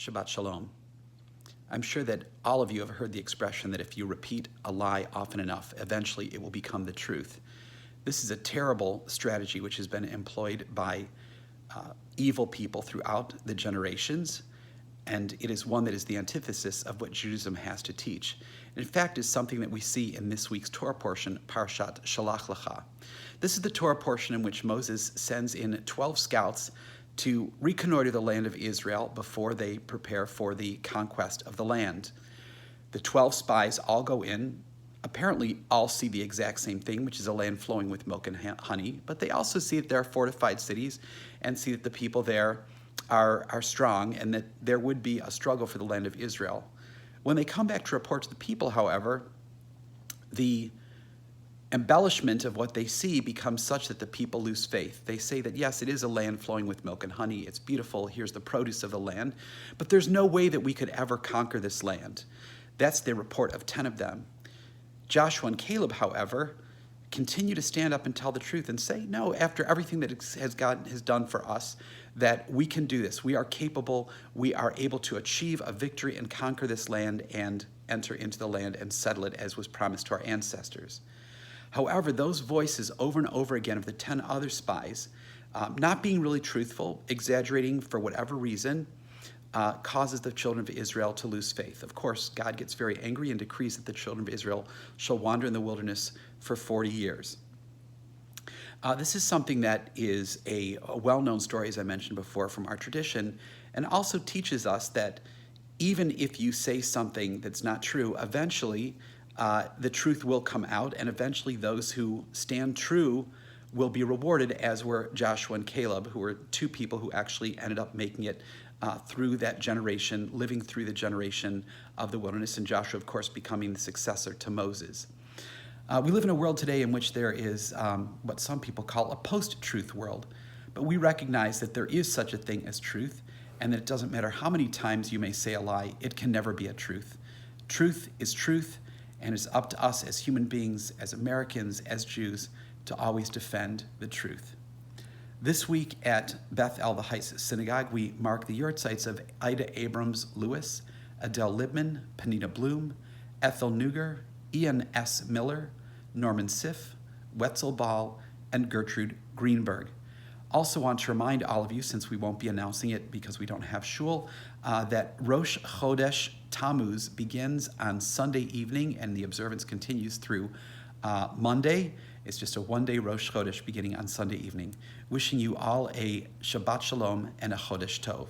Shabbat Shalom. I'm sure that all of you have heard the expression that if you repeat a lie often enough, eventually it will become the truth. This is a terrible strategy which has been employed by evil people throughout the generations, and it is one that is the antithesis of what Judaism has to teach. In fact, is something that we see in this week's Torah portion, Parashat Shelach Lecha. This is the Torah portion in which Moses sends in 12 scouts to reconnoiter the land of Israel before they prepare for the conquest of the land. The 12 spies all go in, apparently all see the exact same thing, which is a land flowing with milk and honey, but they also see that there are fortified cities and see that the people there are strong and that there would be a struggle for the land of Israel. When they come back to report to the people, however, the embellishment of what they see becomes such that the people lose faith. They say that, yes, it is a land flowing with milk and honey. It's beautiful. Here's the produce of the land. But there's no way that we could ever conquer this land. That's the report of 10 of them. Joshua and Caleb, however, continue to stand up and tell the truth and say, no, after everything that God has done for us, that we can do this. We are capable. We are able to achieve a victory and conquer this land and enter into the land and settle it as was promised to our ancestors. However, those voices over and over again of the 10 other spies, not being really truthful, exaggerating for whatever reason, causes the children of Israel to lose faith. Of course, God gets very angry and decrees that the children of Israel shall wander in the wilderness for 40 years. This is something that is a well-known story, as I mentioned before, from our tradition, and also teaches us that even if you say something that's not true, eventually the truth will come out, and eventually those who stand true will be rewarded, as were Joshua and Caleb, who were two people who actually ended up making it through that generation, living through the generation of the wilderness, and Joshua, of course, becoming the successor to Moses. We live in a world today in which there is what some people call a post-truth world, but we recognize that there is such a thing as truth, and that it doesn't matter how many times you may say a lie, it can never be a truth. Truth is truth, and it's up to us as human beings, as Americans, as Jews, to always defend the truth. This week at Beth El, the Heights Synagogue, we mark the yahrzeit of Ida Abrams Lewis, Adele Libman, Panita Bloom, Ethel Nuger, Ian S. Miller, Norman Siff, Wetzel Ball, and Gertrude Greenberg. Also want to remind all of you, since we won't be announcing it because we don't have shul, that Rosh Chodesh Tammuz begins on Sunday evening, and the observance continues through Monday. It's just a one-day Rosh Chodesh beginning on Sunday evening. Wishing you all a Shabbat Shalom and a Chodesh Tov.